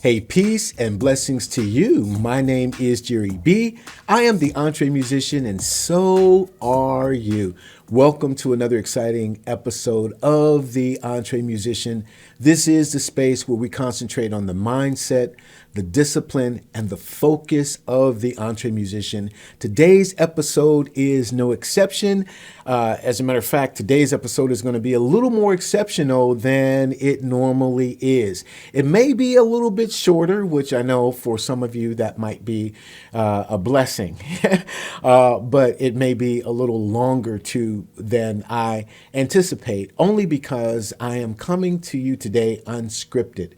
Hey, peace and blessings to you. My name is Jerry B. I am the Entre Musician, and so are you. Welcome to another exciting episode of the Entre Musician. This is the space where we concentrate on the mindset, the discipline, and the focus of the Entre Musician. Today's episode is no exception. As a matter of fact, today's episode is going to be a little more exceptional than it normally is. It may be a little bit shorter, which I know for some of you that might be a blessing, but it may be a little longer too than I anticipate, only because I am coming to you today unscripted.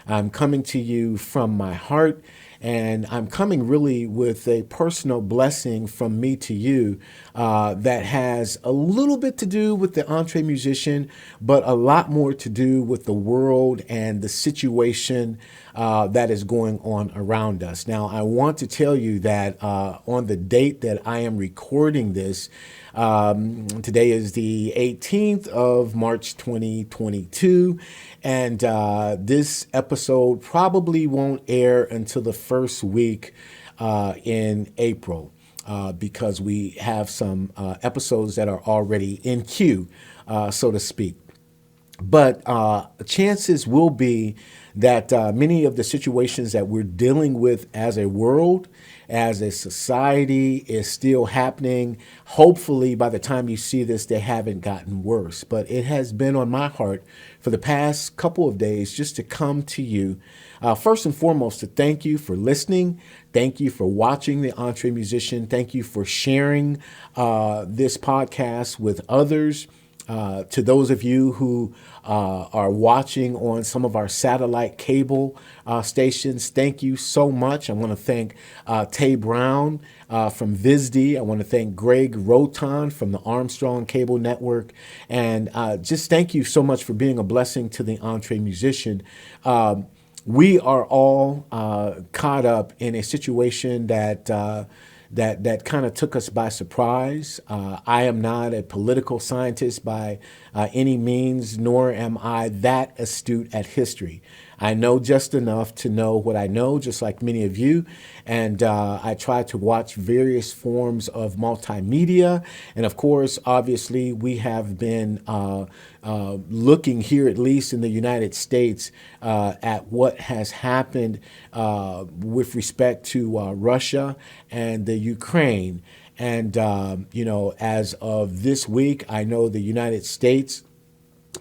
I'm coming to you from my heart, and I'm coming really with a personal blessing from me to you that has a little bit to do with the Entre Musician, but a lot more to do with the world and the situation that is going on around us. Now, I want to tell you that on the date that I am recording this, today is the 18th of March 2022, and this episode probably won't air until the first week in April because we have some episodes that are already in queue, so to speak. But chances will be that many of the situations that we're dealing with as a world, as a society, is still happening. Hopefully, by the time you see this, they haven't gotten worse. But it has been on my heart for the past couple of days just to come to you, first and foremost, to thank you for listening. Thank you for watching the Entre Musician. Thank you for sharing this podcast with others. To those of you who are watching on some of our satellite cable stations, thank you so much. I want to thank Tay Brown from VISD. I want to thank Greg Roton from the Armstrong Cable Network. And just thank you so much for being a blessing to the Entre Musician. We are all caught up in a situation that that kind of took us by surprise. I am not a political scientist by any means, nor am I that astute at history. I know just enough to know what I know, just like many of you. And I try to watch various forms of multimedia. And of course, obviously, we have been looking here, at least in the United States, at what has happened with respect to Russia and the Ukraine. And, as of this week, I know the United States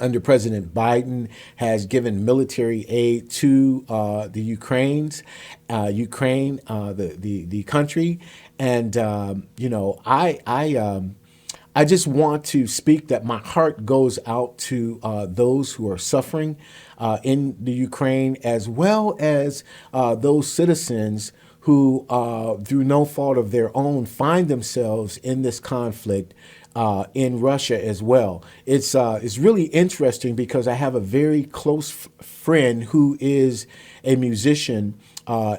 under President Biden has given military aid to the Ukraine, the country, and I just want to speak that my heart goes out to those who are suffering in the Ukraine, as well as those citizens who, through no fault of their own, find themselves in this conflict in Russia as well. It's really interesting because I have a very close friend who is a musician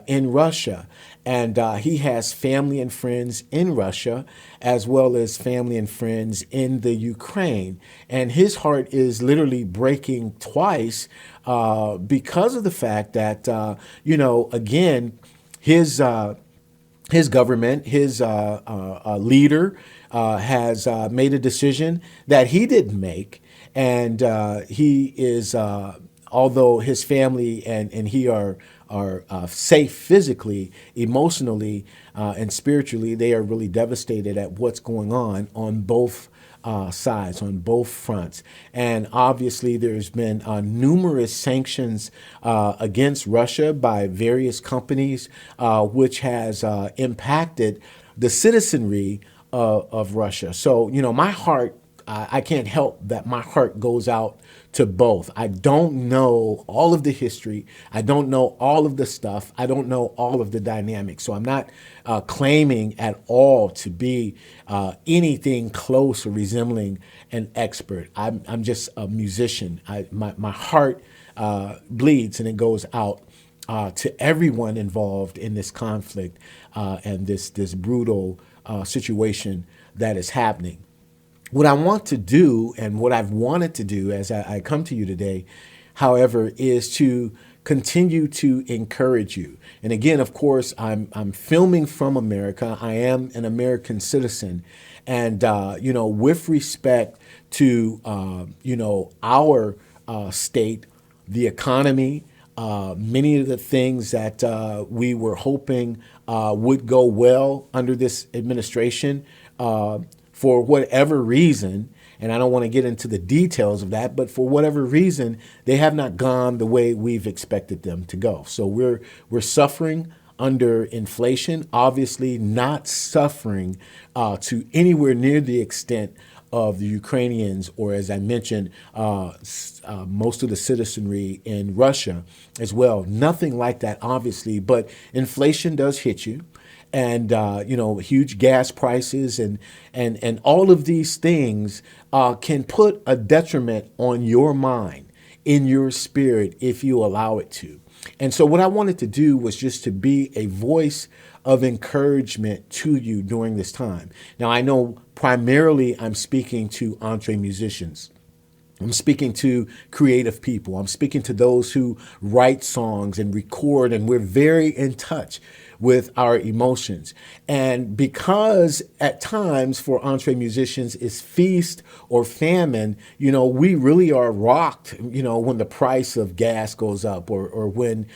in Russia. And he has family and friends in Russia, as well as family and friends in the Ukraine. And his heart is literally breaking twice because of the fact that, again, his government, his leader, has made a decision that he didn't make. And he is, although his family and he are safe physically, emotionally, and spiritually, they are really devastated at what's going on both sides, on both fronts. And obviously, there's been numerous sanctions against Russia by various companies, which has impacted the citizenry of Russia. So, my heart, I can't help that my heart goes out to both. I don't know all of the history. I don't know all of the stuff. I don't know all of the dynamics. So I'm not claiming at all to be anything close or resembling an expert. I'm just a musician. My heart bleeds and it goes out to everyone involved in this conflict and this brutal situation that is happening. What I want to do and what I've wanted to do as I come to you today, however, is to continue to encourage you. And again, of course, I'm filming from America. I am an American citizen, and with respect to our state, the economy, many of the things that we were hoping would go well under this administration, for whatever reason, and I don't want to get into the details of that, but for whatever reason, they have not gone the way we've expected them to go. So we're suffering under inflation, obviously not suffering to anywhere near the extent of the Ukrainians, or as I mentioned, most of the citizenry in Russia as well. Nothing like that, obviously, but inflation does hit you. And huge gas prices and all of these things can put a detriment on your mind, in your spirit, if you allow it to. And so what I wanted to do was just to be a voice of encouragement to you during this time. Now, I know primarily I'm speaking to Entremusicians. I'm speaking to creative people. I'm speaking to those who write songs and record, and we're very in touch with our emotions. And because at times for Entremusicians it's feast or famine, we really are rocked, when the price of gas goes up, or when,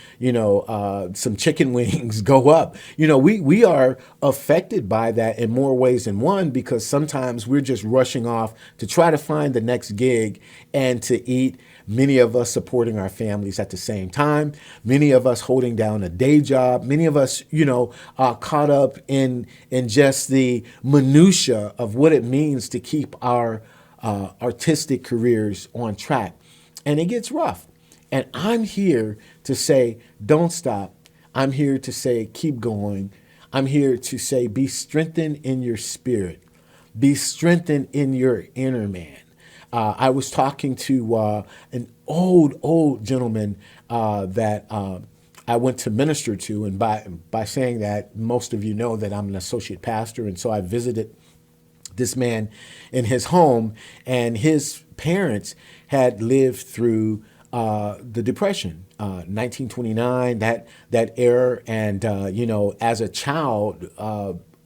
some chicken wings go up. We are affected by that in more ways than one, because sometimes we're just rushing off to try to find the next gig and to eat. Many of us supporting our families at the same time. Many of us holding down a day job. Many of us, caught up in just the minutia of what it means to keep our artistic careers on track. And it gets rough. And I'm here to say, don't stop. I'm here to say, keep going. I'm here to say, be strengthened in your spirit. Be strengthened in your inner man. I was talking to an old gentleman that I went to minister to, and by saying that, most of you know that I'm an associate pastor, and so I visited this man in his home, and his parents had lived through the Depression, 1929, that era, and as a child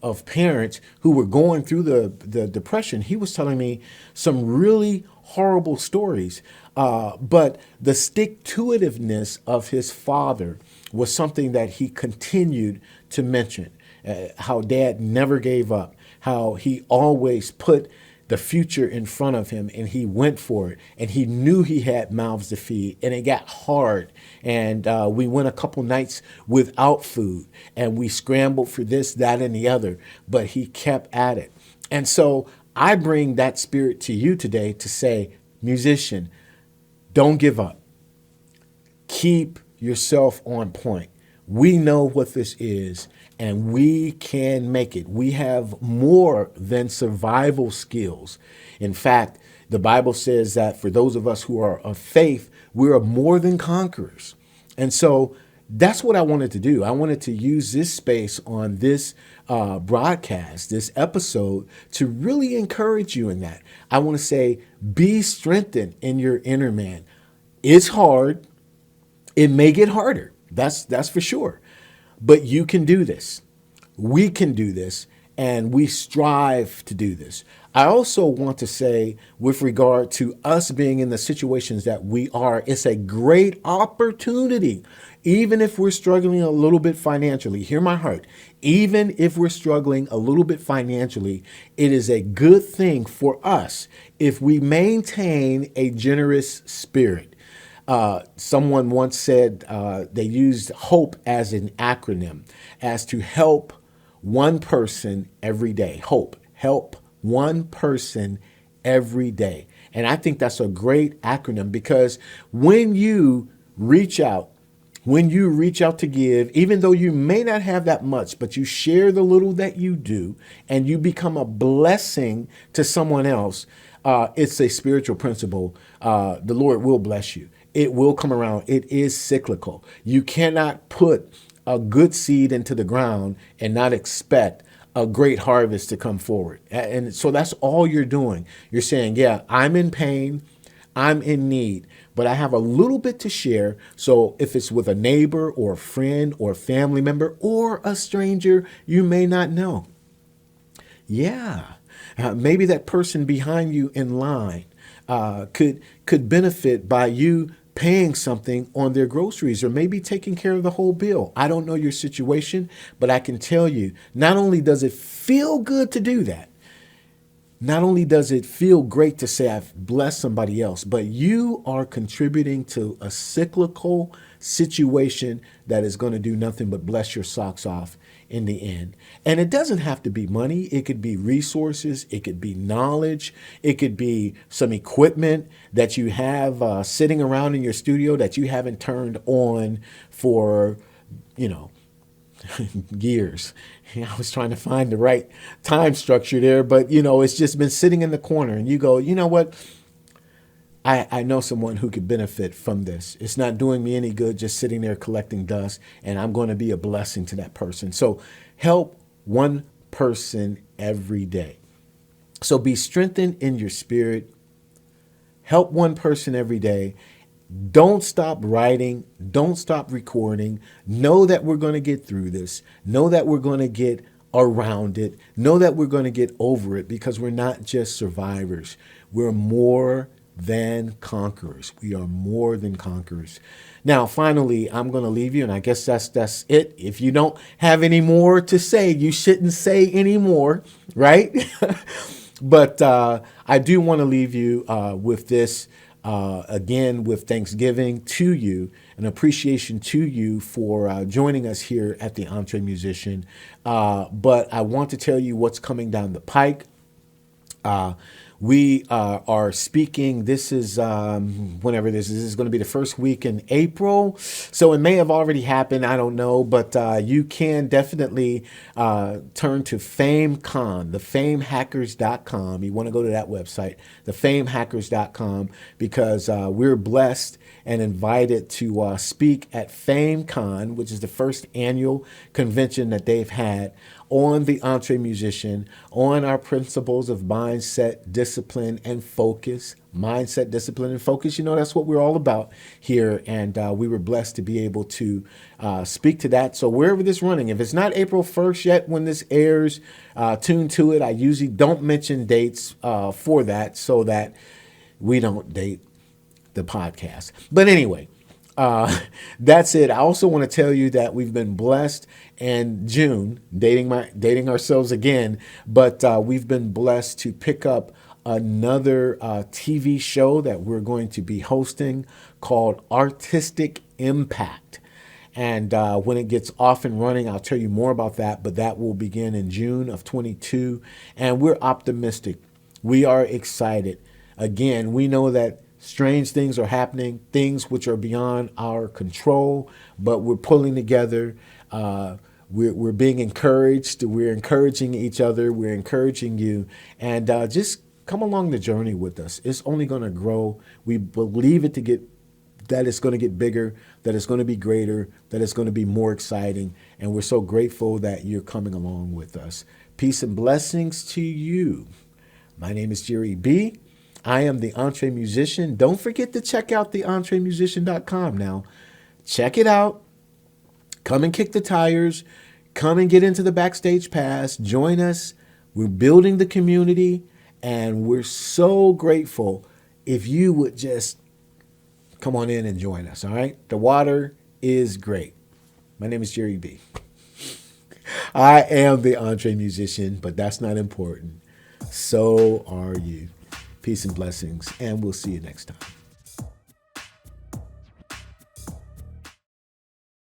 of parents who were going through the Depression, he was telling me some really horrible stories. But the stick-to-itiveness of his father was something that he continued to mention. How dad never gave up, how he always put the future in front of him, and he went for it, and he knew he had mouths to feed, and it got hard, and we went a couple nights without food, and we scrambled for this, that, and the other, but he kept at it. And so I bring that spirit to you today to say, musician, don't give up. Keep yourself on point. We know what this is, and we can make it. We have more than survival skills. In fact, the Bible says that for those of us who are of faith, we are more than conquerors. And so that's what I wanted to do. I wanted to use this space on this broadcast, this episode, to really encourage you in that. I want to say, be strengthened in your inner man. It's hard. It may get harder. That's for sure. But you can do this. We can do this, and we strive to do this. I also want to say, with regard to us being in the situations that we are, it's a great opportunity. Even if we're struggling a little bit financially, hear my heart, even if we're struggling a little bit financially, it is a good thing for us if we maintain a generous spirit. Someone once said they used HOPE as an acronym, as to help one person every day. HOPE, help one person every day. And I think that's a great acronym, because when you reach out to give, even though you may not have that much, but you share the little that you do, and you become a blessing to someone else, it's a spiritual principle. The Lord will bless you. It will come around. It is cyclical. You cannot put a good seed into the ground and not expect a great harvest to come forward. And so that's all you're doing. You're saying, yeah, I'm in pain. I'm in need, but I have a little bit to share. So if it's with a neighbor or a friend or a family member or a stranger you may not know, yeah. Maybe that person behind you in line could benefit by you paying something on their groceries or maybe taking care of the whole bill. I don't know your situation, but I can tell you, not only does it feel good to do that, not only does it feel great to say I've blessed somebody else, but you are contributing to a cyclical situation that is going to do nothing but bless your socks off in the end. And it doesn't have to be money. It could be resources. It could be knowledge. It could be some equipment that you have sitting around in your studio that you haven't turned on for, you know, years. I was trying to find the right time structure there, but it's just been sitting in the corner and you go, you know what? I know someone who could benefit from this. It's not doing me any good just sitting there collecting dust, and I'm going to be a blessing to that person. So help one person every day. So be strengthened in your spirit. Help one person every day. Don't stop writing. Don't stop recording. Know that we're going to get through this. Know that we're going to get around it. Know that we're going to get over it, because we're not just survivors. We're more than conquerors. We are more than conquerors. Now, finally, I'm going to leave you, and I guess that's it. If you don't have any more to say, you shouldn't say any more, right? But I do want to leave you with this. Again, with Thanksgiving to you, an appreciation to you for joining us here at the Entre Musician. But I want to tell you what's coming down the pike. We are speaking. This is whenever this is going to be the first week in April. So it may have already happened. I don't know. But you can definitely turn to FameCon, thefamehackers.com. You want to go to that website, thefamehackers.com, because we're blessed and invited to speak at FameCon, which is the first annual convention that they've had on the Entre Musician, on our principles of mindset, discipline, and focus. Mindset, discipline, and focus. That's what we're all about here. And we were blessed to be able to speak to that. So wherever this is running, if it's not April 1st yet when this airs, tune to it. I usually don't mention dates for that so that we don't date the podcast. But anyway, that's it. I also want to tell you that we've been blessed in June, dating ourselves again, but we've been blessed to pick up another TV show that we're going to be hosting called Artistic Impact. And when it gets off and running, I'll tell you more about that, but that will begin in June of 22. And we're optimistic. We are excited. Again, we know that strange things are happening, things which are beyond our control, but we're pulling together. We're being encouraged. We're encouraging each other. We're encouraging you. And just come along the journey with us. It's only going to grow. We believe that it's going to get bigger, that it's going to be greater, that it's going to be more exciting. And we're so grateful that you're coming along with us. Peace and blessings to you. My name is Jerry B. I am the Entre Musician. Don't forget to check out the Entremusician.com now. Check it out. Come and kick the tires. Come and get into the backstage pass. Join us. We're building the community, and we're so grateful if you would just come on in and join us, all right? The water is great. My name is Jerry B. I am the Entre Musician, but that's not important. So are you. Peace and blessings, and we'll see you next time.